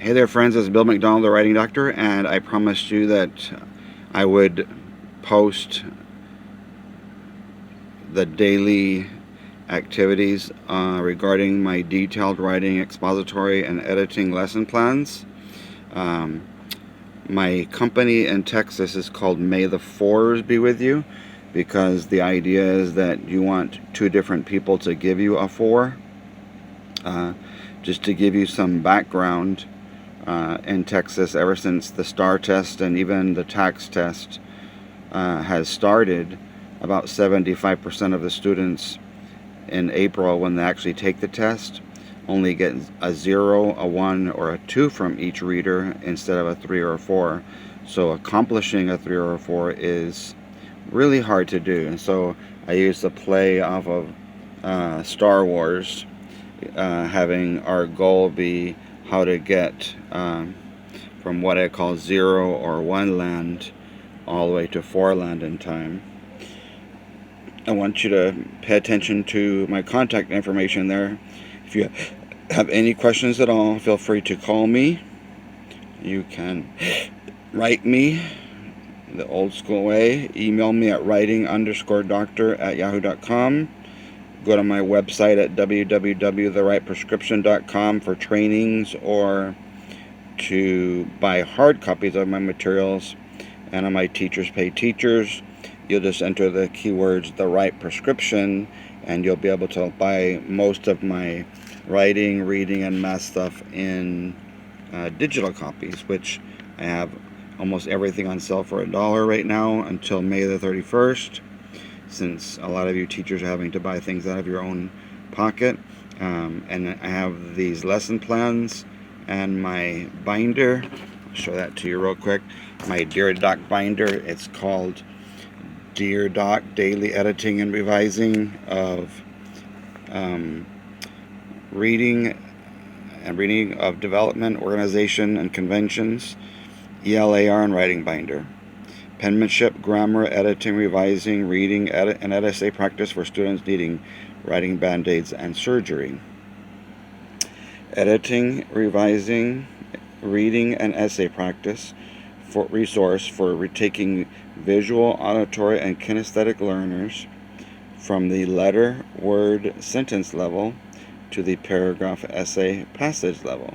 Hey there, friends. This is Bill McDonald, the Writing Doctor, and I promised you that I would post the daily activities regarding my detailed writing, expository, and editing lesson plans. My company in Texas is called May the Fours Be With You, because the idea is that you want two different people to give you a four. Just to give you some background, in Texas, ever since the STAR test and even the TAX test has started, about 75% of the students in April, when they actually take the test, only get a 0, a 1, or a 2 from each reader instead of a 3 or a 4. So accomplishing a 3 or a 4 is really hard to do. And so I use the play off of Star Wars, having our goal be how to get from what I call 0 or 1 land all the way to 4 land in time. I want you to pay attention to my contact information there. If you have any questions at all, feel free to call me. You can write me the old school way. Email me at writing_doctor@yahoo.com. Go to my website at www.therightprescription.com for trainings or to buy hard copies of my materials. And on my Teachers Pay Teachers, you'll just enter the keywords "the right prescription" and you'll be able to buy most of my writing, reading, and math stuff in digital copies, which I have almost everything on sale for $1 right now until May the 31st. Since a lot of you teachers are having to buy things out of your own pocket. And I have these lesson plans and my binder. I'll show that to you real quick. My Dear Doc binder. It's called Dear Doc Daily Editing and Revising of Reading of Development, Organization, and Conventions. ELAR and Writing Binder. Penmanship, grammar, editing, revising, reading, and essay practice for students needing writing band-aids and surgery. Editing, revising, reading, and essay practice for resource for retaking visual, auditory, and kinesthetic learners from the letter, word, sentence level to the paragraph, essay, passage level.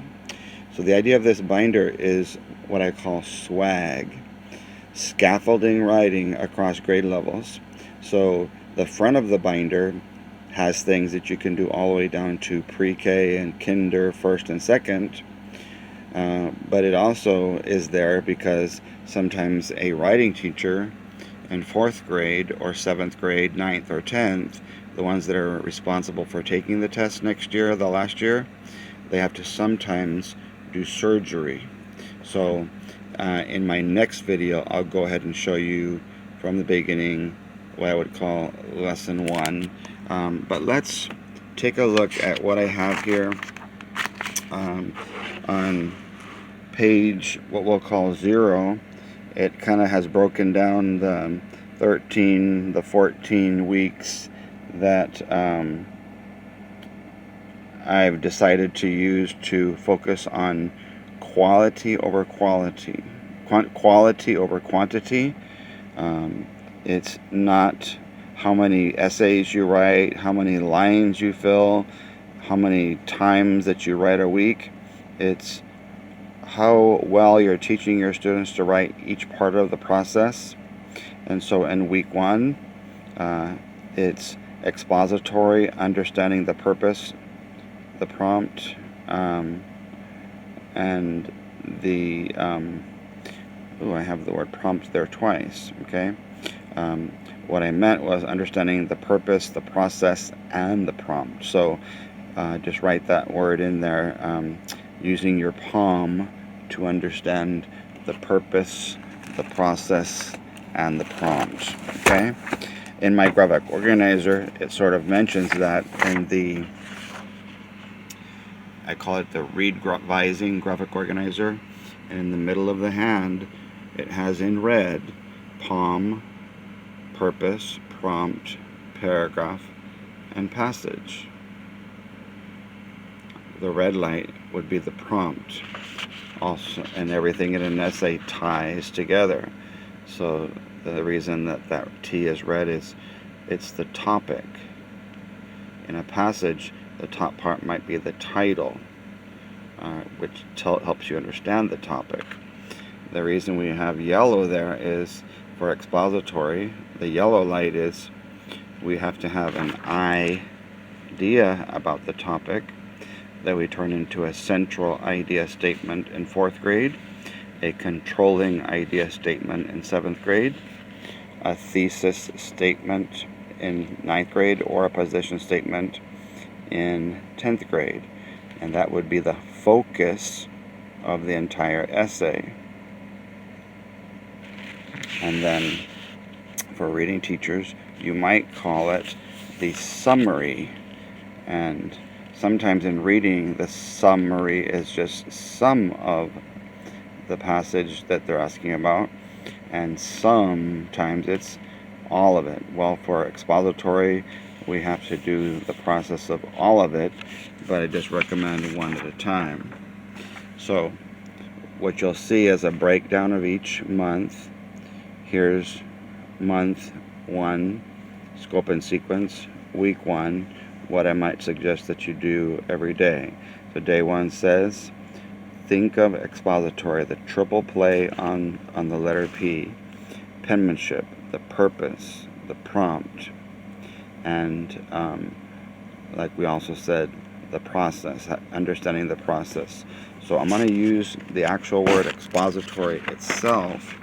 So the idea of this binder is what I call swag. Scaffolding writing across grade levels. So the front of the binder has things that you can do all the way down to pre-K and kinder, first and second. But it also is there because sometimes a writing teacher in 4th grade or 7th grade, 9th or 10th, the ones that are responsible for taking the test next year, the last year, they have to sometimes do surgery. So in my next video, I'll go ahead and show you from the beginning what I would call lesson 1. But let's take a look at what I have here on page, what we'll call 0. It kind of has broken down the 14 weeks that I've decided to use to focus on quality over quality, quality over quantity. It's not how many essays you write, how many lines you fill, how many times that you write a week. It's how well you're teaching your students to write each part of the process. And so in week 1, it's expository, understanding the purpose, the prompt, and the I have the word prompt there twice. Okay, what I meant was understanding the purpose, the process, and the prompt. So just write that word in there, using your palm to understand the purpose, the process, and the prompt. Okay, in my graphic organizer, it sort of mentions that in the, I call it the revising graphic organizer, and in the middle of the hand it has in red palm, purpose, prompt, paragraph, and passage. The red light would be the prompt. also, and everything in an essay ties together. So the reason that T is red is it's the topic. In a passage, the top part might be the title, which helps you understand the topic. The reason we have yellow there is for expository. The yellow light is we have to have an idea about the topic that we turn into a central idea statement in 4th grade, a controlling idea statement in 7th grade, a thesis statement in 9th grade, or a position statement in 10th grade. And that would be the focus of the entire essay. And then for reading teachers, you might call it the summary. And sometimes in reading, the summary is just some of the passage that they're asking about, and sometimes it's all of it. Well, for expository, we have to do the process of all of it, but I just recommend one at a time. So what you'll see is a breakdown of each month. Here's month 1, scope and sequence, week 1, what I might suggest that you do every day. So day 1 says, think of expository, the triple play on the letter P, penmanship, the purpose, the prompt, and like we also said, the process, understanding the process. So I'm going to use the actual word expository itself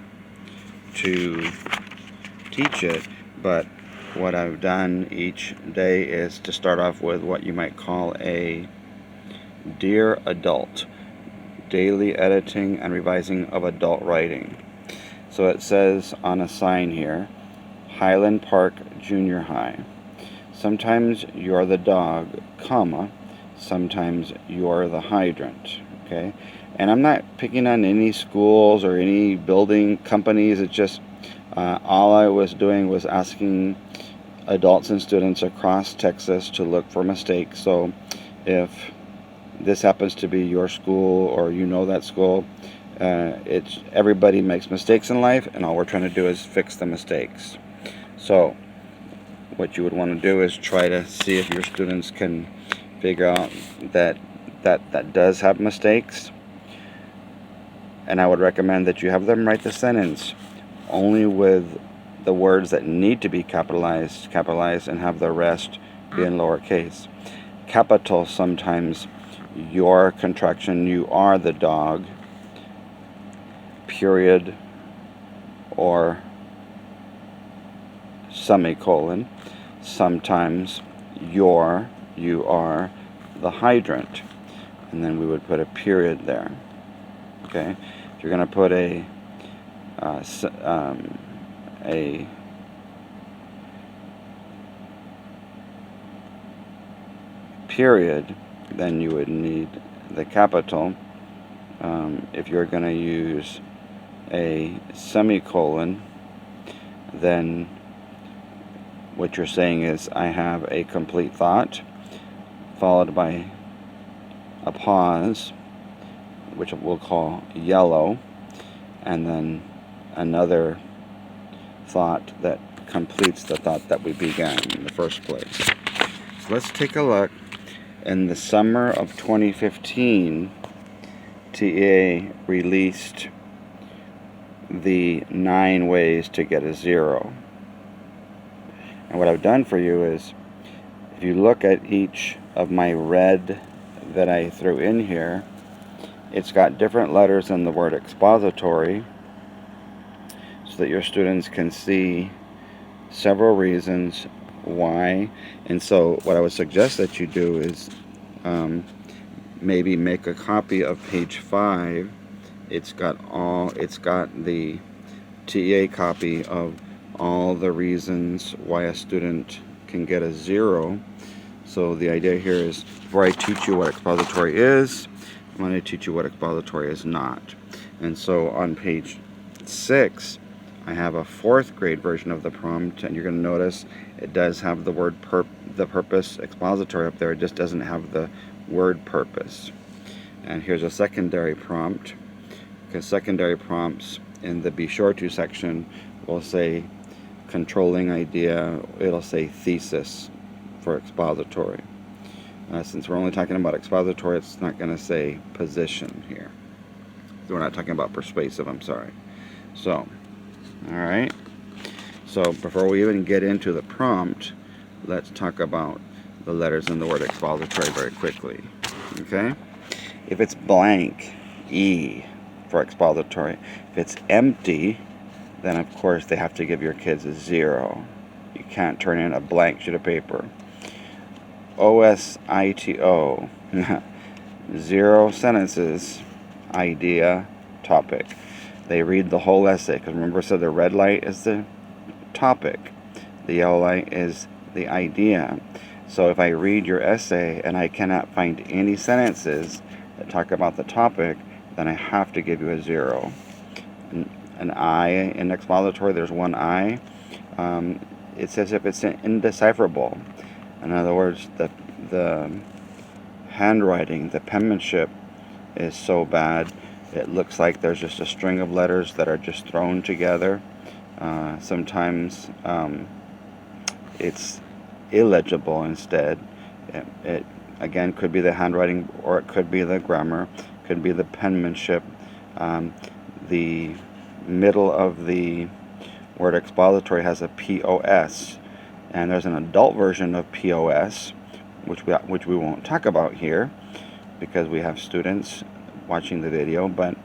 to teach it, but what I've done each day is to start off with what you might call a Dear Adult, daily editing and revising of adult writing. So it says on a sign here, Highland Park Junior High. Sometimes you're the dog, comma, sometimes you're the hydrant, okay? And I'm not picking on any schools or any building companies. It's just all I was doing was asking adults and students across Texas to look for mistakes. So if this happens to be your school or you know that school, everybody makes mistakes in life, and all we're trying to do is fix the mistakes. So what you would want to do is try to see if your students can figure out that does have mistakes. And I would recommend that you have them write the sentence only with the words that need to be capitalized, and have the rest be in lowercase. Capital sometimes your contraction, you are the dog, period, or semicolon. Sometimes you are the hydrant, and then we would put a period there. Okay, if you're going to put a period, then you would need the capital. If you're going to use a semicolon, then what you're saying is, I have a complete thought, followed by a pause, which we'll call yellow, and then another thought that completes the thought that we began in the first place. So let's take a look. In the summer of 2015, TA released the 9 ways to get a 0. And what I've done for you is, if you look at each of my red that I threw in here, it's got different letters in the word expository, so that your students can see several reasons why. And so what I would suggest that you do is maybe make a copy of page 5. It's got the TA copy of all the reasons why a student can get a 0. So the idea here is, before I teach you what expository is, I'm going to teach you what expository is not. And so on page 6, I have a 4th grade version of the prompt, and you're going to notice it does have the word the purpose expository up there. It just doesn't have the word purpose. And here's a secondary prompt. because secondary prompts in the be sure to section will say controlling idea, it'll say thesis for expository. Since we're only talking about expository, it's not going to say position here. So we're not talking about persuasive, I'm sorry. So, alright. So before we even get into the prompt, let's talk about the letters in the word expository very quickly. Okay? If it's blank, E for expository. If it's empty, then of course they have to give your kids a 0. You can't turn in a blank sheet of paper. OSITO, 0 sentences, idea, topic. They read the whole essay, because remember I said the red light is the topic, the yellow light is the idea. So if I read your essay and I cannot find any sentences that talk about the topic, then I have to give you a 0. An I in expository, there's one I. It's as if it's indecipherable. In other words, the handwriting, the penmanship is so bad, it looks like there's just a string of letters that are just thrown together. Sometimes it's illegible instead. It again could be the handwriting, or it could be the grammar, could be the penmanship. The middle of the word expository has a POS, and there's an adult version of POS, which we won't talk about here because we have students watching the video. But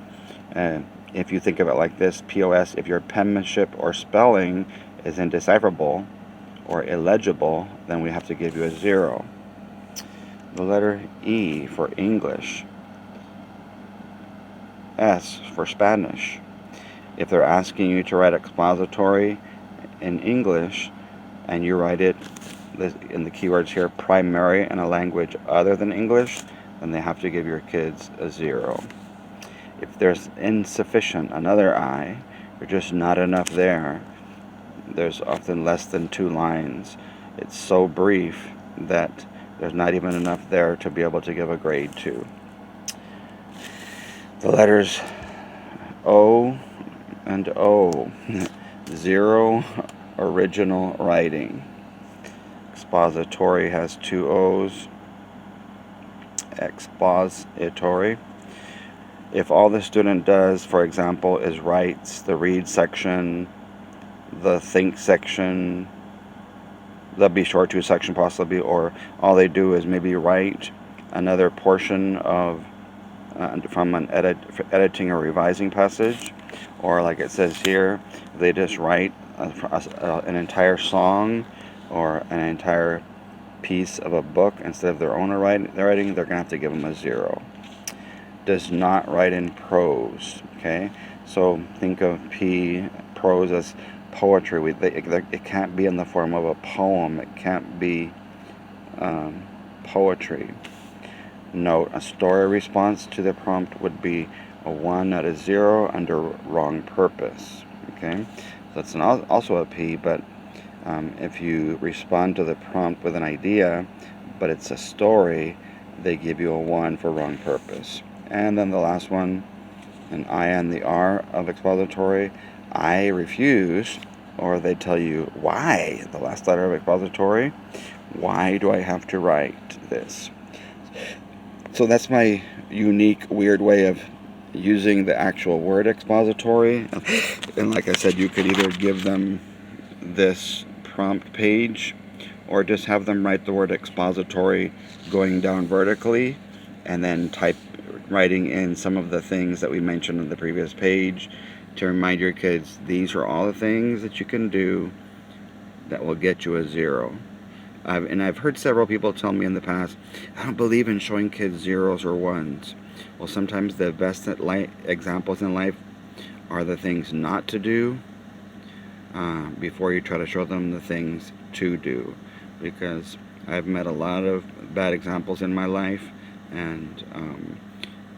if you think of it like this, POS, if your penmanship or spelling is indecipherable or illegible, then we have to give you a 0. The letter E for English. S for Spanish. If they're asking you to write expository in English and you write it in the keywords here, primary in a language other than English, then they have to give your kids a 0. If there's insufficient, another I, or just not enough there, there's often less than 2 lines. It's so brief that there's not even enough there to be able to give a grade to. The letters O and O, 0 original writing. Expository has 2 O's. Expository. If all the student does, for example, is writes the read section, the think section, the be sure to section possibly, or all they do is maybe write another portion of from an editing or revising passage, or like it says here, they just write an entire song or an entire piece of a book instead of their own writing, they're going to have to give them a 0. Does not write in prose. Okay, so think of prose as poetry. It can't be in the form of a poem. It can't be poetry. Note, a story response to the prompt would be a 1, not a 0, under wrong purpose. Okay, so that's also a P, but if you respond to the prompt with an idea, but it's a story, they give you a 1 for wrong purpose. And then the last one, an I and the R of expository, I refuse, or they tell you why, the last letter of expository, why do I have to write this? So that's my unique, weird way of using the actual word expository. And like I said, you could either give them this prompt page or just have them write the word expository going down vertically and then writing in some of the things that we mentioned on the previous page to remind your kids these are all the things that you can do that will get you a 0. I've heard several people tell me in the past, I don't believe in showing kids 0s or 1s. Well, sometimes the best examples in life are the things not to do before you try to show them the things to do. Because I've met a lot of bad examples in my life, and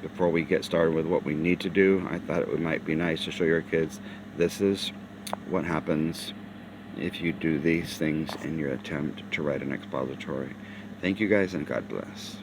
before we get started with what we need to do, I thought it might be nice to show your kids this is what happens if you do these things in your attempt to write an expository. Thank you guys, and God bless.